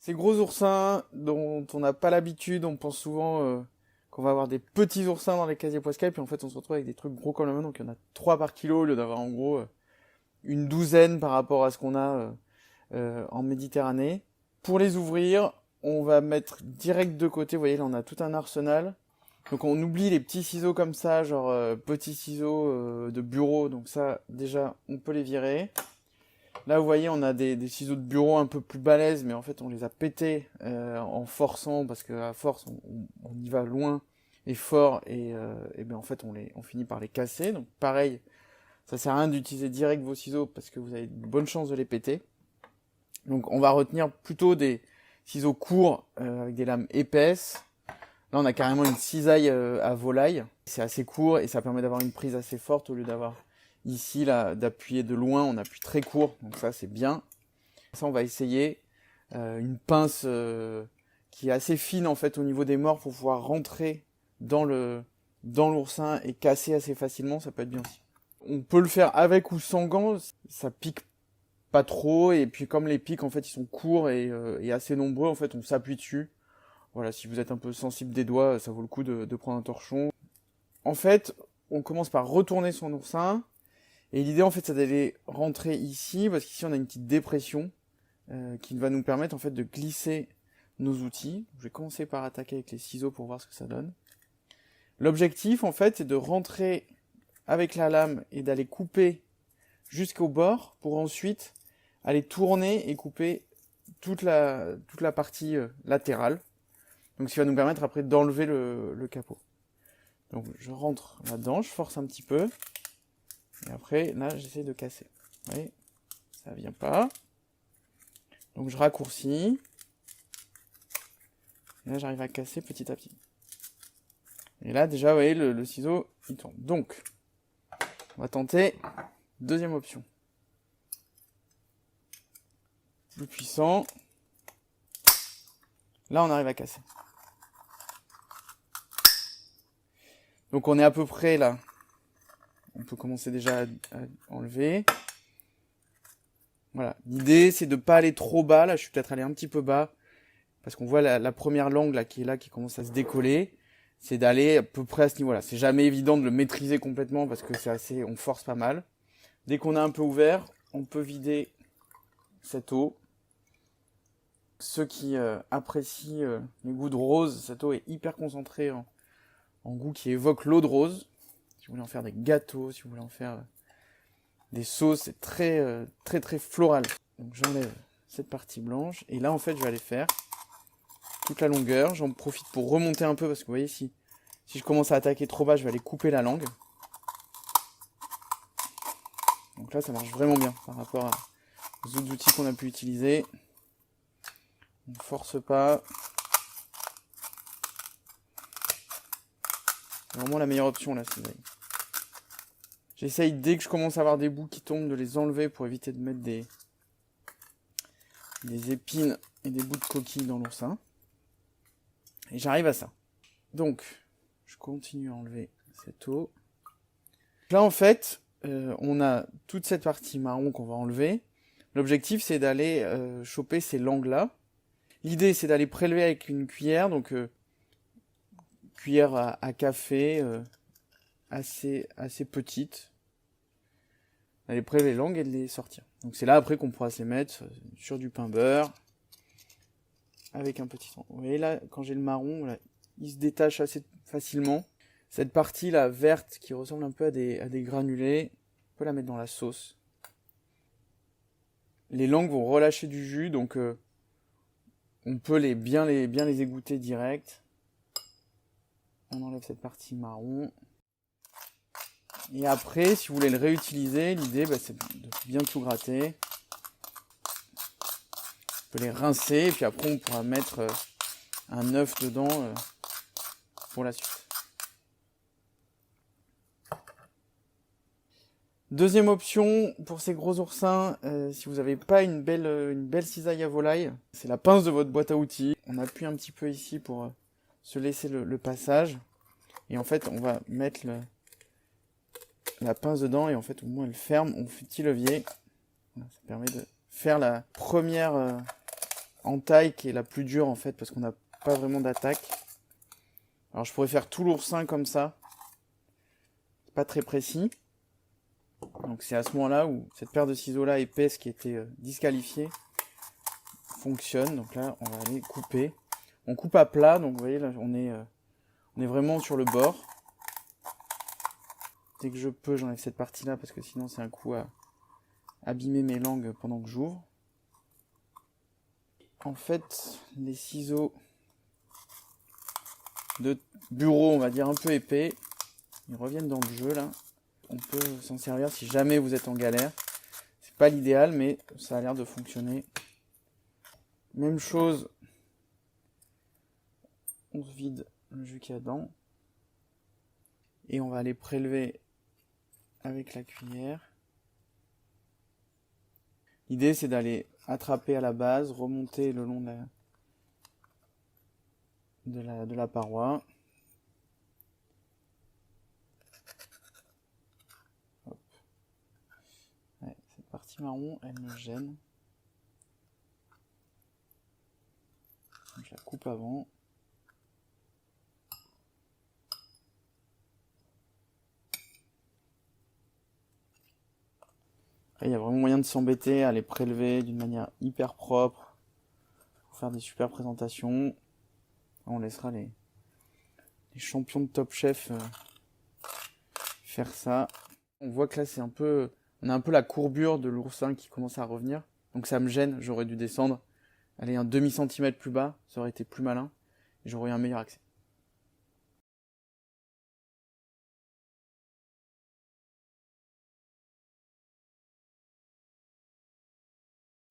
Ces gros oursins dont on n'a pas l'habitude, on pense souvent qu'on va avoir des petits oursins dans les casiers Posca, et puis en fait on se retrouve avec des trucs gros comme la main, donc il y en a 3 par kilo au lieu d'avoir en gros une douzaine par rapport à ce qu'on a en Méditerranée. Pour les ouvrir, on va mettre direct de côté, vous voyez là on a tout un arsenal. Donc on oublie les petits ciseaux comme ça, genre petits ciseaux de bureau, donc ça déjà on peut les virer. Là, vous voyez, on a des ciseaux de bureau un peu plus balèzes, mais en fait, on les a pétés en forçant, parce qu'à force, on y va loin et fort, et ben en fait, on finit par les casser. Donc, pareil, ça sert à rien d'utiliser direct vos ciseaux, parce que vous avez de bonnes chances de les péter. Donc, on va retenir plutôt des ciseaux courts avec des lames épaisses. Là, on a carrément une cisaille à volaille. C'est assez court et ça permet d'avoir une prise assez forte au lieu d'avoir ici, là, d'appuyer de loin, on appuie très court, donc ça c'est bien. Ça, on va essayer une pince qui est assez fine en fait au niveau des morts pour pouvoir rentrer dans l'oursin et casser assez facilement, ça peut être bien aussi. On peut le faire avec ou sans gants, ça pique pas trop, et puis comme les pics en fait ils sont courts et assez nombreux, en fait on s'appuie dessus. Voilà, si vous êtes un peu sensible des doigts, ça vaut le coup de prendre un torchon. En fait, on commence par retourner son oursin. Et l'idée, en fait, c'est d'aller rentrer ici, parce qu'ici, on a une petite dépression qui va nous permettre, en fait, de glisser nos outils. Je vais commencer par attaquer avec les ciseaux pour voir ce que ça donne. L'objectif, en fait, c'est de rentrer avec la lame et d'aller couper jusqu'au bord pour ensuite aller tourner et couper toute la partie latérale. Donc, ce qui va nous permettre après d'enlever le capot. Donc, je rentre là-dedans, je force un petit peu. Et après, là, j'essaie de casser. Vous voyez, ça vient pas. Donc, je raccourcis. Et là, j'arrive à casser petit à petit. Et là, déjà, vous voyez, le ciseau, il tourne. Donc, on va tenter deuxième option. Plus puissant. Là, on arrive à casser. Donc, on est à peu près là. On peut commencer déjà à enlever. Voilà. L'idée, c'est de pas aller trop bas. Là, je suis peut-être allé un petit peu bas. Parce qu'on voit la première langue là, qui est là, qui commence à se décoller. C'est d'aller à peu près à ce niveau-là. C'est jamais évident de le maîtriser complètement parce que on force pas mal. Dès qu'on a un peu ouvert, on peut vider cette eau. Ceux qui apprécient les goûts de rose, cette eau est hyper concentrée en goût qui évoque l'eau de rose. Si vous voulez en faire des gâteaux, si vous voulez en faire des sauces, c'est très très floral. Donc j'enlève cette partie blanche et là en fait je vais aller faire toute la longueur. J'en profite pour remonter un peu parce que vous voyez si je commence à attaquer trop bas, je vais aller couper la langue. Donc là ça marche vraiment bien par rapport aux autres outils qu'on a pu utiliser. On ne force pas. C'est vraiment la meilleure option là, si vous voyez. J'essaye dès que je commence à avoir des bouts qui tombent de les enlever pour éviter de mettre des épines et des bouts de coquille dans l'oursin. Et j'arrive à ça. Donc, je continue à enlever cette eau. Là, en fait, on a toute cette partie marron qu'on va enlever. L'objectif, c'est d'aller choper ces langues-là. L'idée, c'est d'aller prélever avec une cuillère, donc cuillère à café assez petite. D'aller prélever les langues et de les sortir. Donc c'est là après qu'on pourra se les mettre sur du pain beurre avec un petit sang. Vous voyez là, quand j'ai le marron, voilà, il se détache assez facilement. Cette partie là verte qui ressemble un peu à des granulés, on peut la mettre dans la sauce. Les langues vont relâcher du jus, donc on peut bien les égoutter direct. On enlève cette partie marron. Et après, si vous voulez le réutiliser, l'idée c'est de bien tout gratter. On peut les rincer et puis après on pourra mettre un œuf dedans pour la suite. Deuxième option pour ces gros oursins, si vous n'avez pas une belle cisaille à volaille, c'est la pince de votre boîte à outils. On appuie un petit peu ici pour se laisser le passage. Et en fait, on va mettre la pince dedans et en fait, au moins elle ferme. On fait petit levier. Voilà, ça permet de faire la première en taille qui est la plus dure en fait, parce qu'on n'a pas vraiment d'attaque. Alors je pourrais faire tout l'oursin comme ça. Pas très précis. Donc c'est à ce moment-là où cette paire de ciseaux là épaisse qui était disqualifiée fonctionne. Donc là on va aller couper. On coupe à plat, donc vous voyez là on est vraiment sur le bord. Dès que je peux, j'enlève cette partie là parce que sinon c'est un coup à abîmer mes langues pendant que j'ouvre. En fait, les ciseaux de bureau, on va dire un peu épais, ils reviennent dans le jeu là. On peut s'en servir si jamais vous êtes en galère. C'est pas l'idéal, mais ça a l'air de fonctionner. Même chose, on se vide le jus qu'il y a dedans. Et on va aller prélever avec la cuillère. L'idée c'est d'aller attraper à la base, remonter le long de la paroi. Hop. Ouais, cette partie marron, elle me gêne. Donc, je la coupe avant. Après, il y a vraiment moyen de s'embêter à les prélever d'une manière hyper propre pour faire des super présentations. On laissera les champions de Top Chef faire ça. On voit que là on a un peu la courbure de l'oursin qui commence à revenir. Donc ça me gêne, j'aurais dû descendre, aller un demi-centimètre plus bas, ça aurait été plus malin, et j'aurais eu un meilleur accès.